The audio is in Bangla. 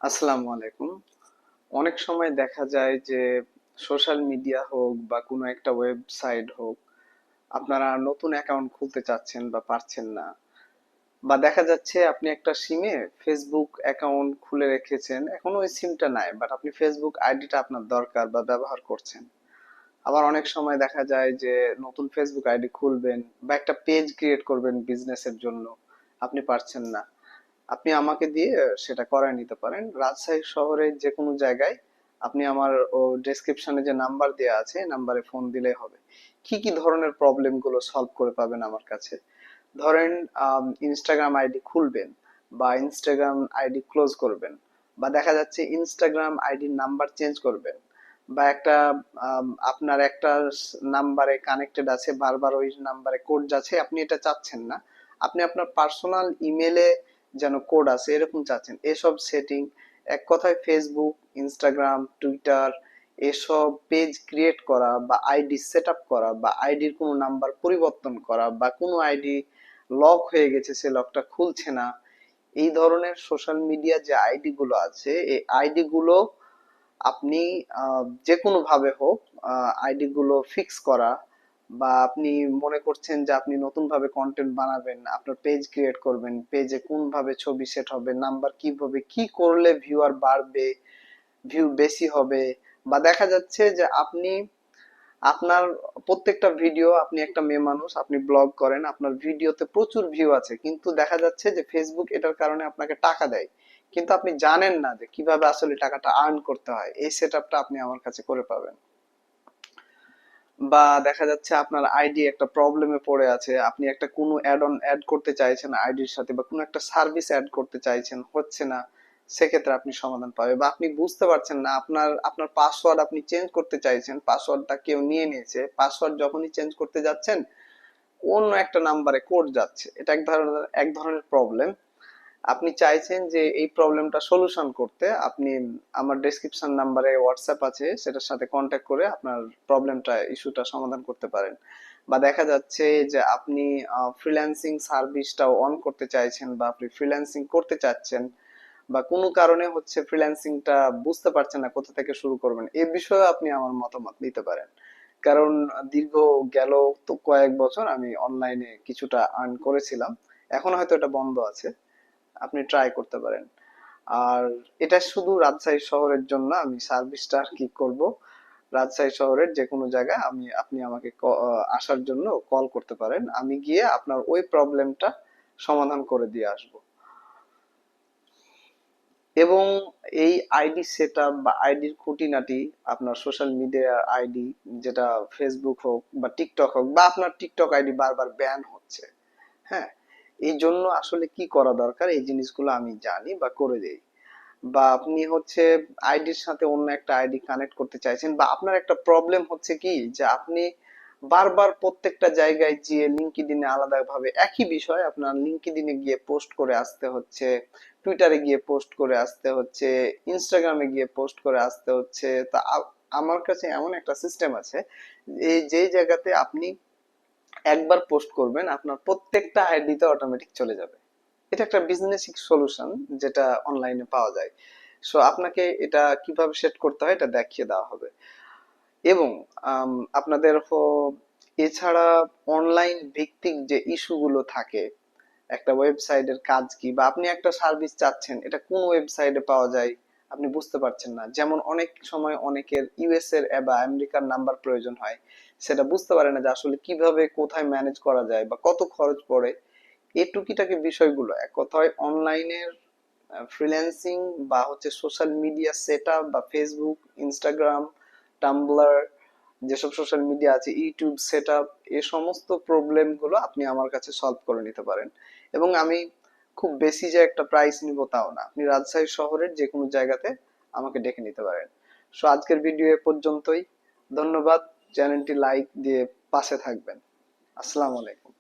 আসসালামু আলাইকুম। অনেক সময় দেখা যায় যে সোশ্যাল মিডিয়া হোক বা কোনো একটা ওয়েবসাইট হোক, আপনারা নতুন অ্যাকাউন্ট খুলতে চাচ্ছেন বা পারছেন না, বা দেখা যাচ্ছে আপনি একটা সিমে ফেসবুক অ্যাকাউন্ট খুলে রেখেছেন, এখন ওই সিমটা নাই, বাট আপনি ফেসবুক আইডিটা আপনার দরকার বা ব্যবহার করছেন। আবার অনেক সময় দেখা যায় যে নতুন ফেসবুক আইডি খুলবেন বা একটা পেজ ক্রিয়েট করবেন বিজনেসের জন্য, আপনি পারছেন না। আপনি আমাকে দিয়ে সেটা করায় নিতে পারেন রাজশাহী শহরের যে কোনো জায়গায়। আপনি আমার ও ডেসক্রিপশনে যে নাম্বার দেওয়া আছে নাম্বারে ফোন দিলেই হবে। কি কি ধরনের প্রবলেম গুলো সলভ করে পাবেন আমার কাছে? ধরেন ইনস্টাগ্রাম আইডি খুলবেন বা ইনস্টাগ্রাম আইডি ক্লোজ করবেন, বা দেখা যাচ্ছে ইনস্টাগ্রাম আইডির নাম্বার চেঞ্জ করবেন, বা একটা আপনার একটা নাম্বারে কানেক্টেড আছে, বারবার ওই নাম্বারে কোড যাচ্ছে, আপনি এটা চাচ্ছেন না, আপনি আপনার পার্সোনাল ইমেলে যেন কোড আছে এরকম চাচ্ছেন। এসব সেটিং, এক কথায় ফেসবুক, ইনস্টাগ্রাম, টুইটার, এসব পেজ ক্রিয়েট করা বা আইডি সেট আপ করা বা আইডির কোনো নাম্বার পরিবর্তন করা বা কোনো আইডি লক হয়ে গেছে, সে লকটা খুলছে না, এই ধরনের সোশ্যাল মিডিয়া যে আইডি গুলো আছে এই আইডি গুলো আপনি যে কোনো ভাবে হোক আইডি গুলো ফিক্স করা, বা আপনি মনে করছেন যে আপনি নতুন ভাবে কন্টেন্ট বানাবেন, আপনার পেজ ক্রিয়েট করবেন, পেজে কোন ভাবে ছবি সেট হবে, নাম্বার কিভাবে কি করলে ভিউয়ার বাড়বে, ভিউ বেশি হবে, বা দেখা যাচ্ছে যে আপনি আপনার প্রত্যেকটা ভিডিও, আপনি একটা মেয়ে মানুষ, আপনি ব্লগ করেন, আপনার ভিডিওতে প্রচুর ভিউ আছে, কিন্তু দেখা যাচ্ছে যে ফেসবুক এটার কারণে আপনাকে টাকা দেয়, কিন্তু আপনি জানেন না যে কিভাবে আসলে টাকাটা আর্ন করতে হয়। এই সেটআপটা আপনি আমার কাছে করে পাবেন। বা দেখা যাচ্ছে আপনার আইডি একটা প্রবলেমে পড়ে আছে, আপনি একটা কোনো অ্যাড অন অ্যাড করতে চাইছেন আইডির সাথে, বা কোনো একটা সার্ভিস অ্যাড করতে চাইছেন, হচ্ছে না, সেক্ষেত্রে আপনি সমাধান পাবেন। বা আপনি বুঝতে পারছেন না, আপনার আপনার পাসওয়ার্ড আপনি চেঞ্জ করতে চাইছেন, পাসওয়ার্ডটা কেউ নিয়ে নিয়েছে, পাসওয়ার্ড যখনই চেঞ্জ করতে যাচ্ছেন অন্য একটা নাম্বারে কোড যাচ্ছে, এটা এক ধরনের প্রবলেম। আপনি চাইছেন যে এই প্রবলেমটা সলিউশন করতে, আপনি আমার ডেসক্রিপশন নাম্বারে হোয়াটসঅ্যাপ আছে, সেটার সাথে কন্ট্যাক্ট করে আপনার প্রবলেমটা, ইস্যুটা সমাধান করতে পারেন। বা দেখা যাচ্ছে যে আপনি ফ্রিল্যান্সিং সার্ভিসটাও অন করতে চাইছেন, বা আপনি ফ্রিল্যান্সিং করতে চাচ্ছেন, বা কোনো কারণে হচ্ছে ফ্রিল্যান্সিংটা বুঝতে পারছেন না কোথা থেকে শুরু করবেন, এ বিষয়ে আপনি আমার মতামত নিতে পারেন। কারণ দীর্ঘ গেল তো কয়েক বছর আমি অনলাইনে কিছুটা আর্ন করেছিলাম, এখন হয়তো এটা বন্ধ আছে, আপনি ট্রাই করতে পারেন। আর এটা শুধু রাজশাহী শহরের জন্য আমি সার্ভিসটা আর কি করব, রাজশাহী শহরের যে কোনো জায়গায় আপনি আমাকে আসার জন্য কল করতে পারেন, আমি গিয়ে আপনার ওই প্রবলেমটা সমাধান করে দিয়ে আসব। এবং এই আইডি সেটআপ বা আইডির খুঁটিনাটি, আপনার সোশ্যাল মিডিয়া আইডি, যেটা ফেসবুক হোক বা টিকটক হোক, বা আপনার টিকটক আইডি বারবার ব্যান হচ্ছে, হ্যাঁ, এই জন্য আসলে কি করা দরকার এই জিনিসগুলো আমি জানি বা করে দেই। বা আপনি হচ্ছে আইডির সাথে অন্য একটা আইডি কানেক্ট করতে চাইছেন, বা আপনার একটা প্রবলেম হচ্ছে কি যে আপনি বারবার প্রত্যেকটা জায়গায় গিয়ে লিঙ্কডইনে আলাদাভাবে একই বিষয় আপনার লিঙ্কডইনে গিয়ে পোস্ট করে আসতে হচ্ছে, টুইটারে গিয়ে পোস্ট করে আসতে হচ্ছে, ইনস্টাগ্রামে গিয়ে পোস্ট করে আসতে হচ্ছে। তা আমার কাছে এমন একটা সিস্টেম আছে, এই যেই জায়গাতে আপনি একবার পোস্ট করবেন আপনার প্রত্যেকটা আইডিতে অটোমেটিক চলে যাবে। এটা একটা বিজনেস সলিউশন যেটা অনলাইনে পাওয়া যায়। সো আপনাকে এটা কিভাবে সেট করতে হয় এটা দেখিয়ে দেওয়া হবে। এবং আপনাদের এছাড়া অনলাইন ভিত্তিক যে ইস্যুগুলো থাকে, একটা ওয়েবসাইটের কাজ কি, বা আপনি একটা সার্ভিস চাচ্ছেন এটা কোন ওয়েবসাইটে পাওয়া যায় আপনি বুঝতে পারছেন না, যেমন অনেক সময় অনেকের ইউএস এর বা আমেরিকার নাম্বার প্রয়োজন হয়, সেটা বুঝতে পারে না যে আসলে কিভাবে কোথায় ম্যানেজ করা যায় বা কত খরচ পড়ে, এই টুকিটাকি বিষয়গুলো, এক কথায় অনলাইনের ফ্রিল্যান্সিং বা হচ্ছে সোশ্যাল মিডিয়া সেটআপ বা ফেসবুক, ইনস্টাগ্রাম, টাম্বলার, যেসব সোশ্যাল মিডিয়া আছে, ইউটিউব সেটআপ, এই সমস্ত প্রবলেম গুলো আপনি আমার কাছে সলভ করে নিতে পারেন। এবং আমি খুব বেশি যে একটা প্রাইস নিব তাও না, আপনি রাজশাহী শহরের যে কোনো জায়গাতে আমাকে ডেকে নিতে পারেন। সো আজকের ভিডিও এ পর্যন্তই। ধন্যবাদ। চ্যানেলটি লাইক দিয়ে পাশে থাকবেন। আসসালামু আলাইকুম।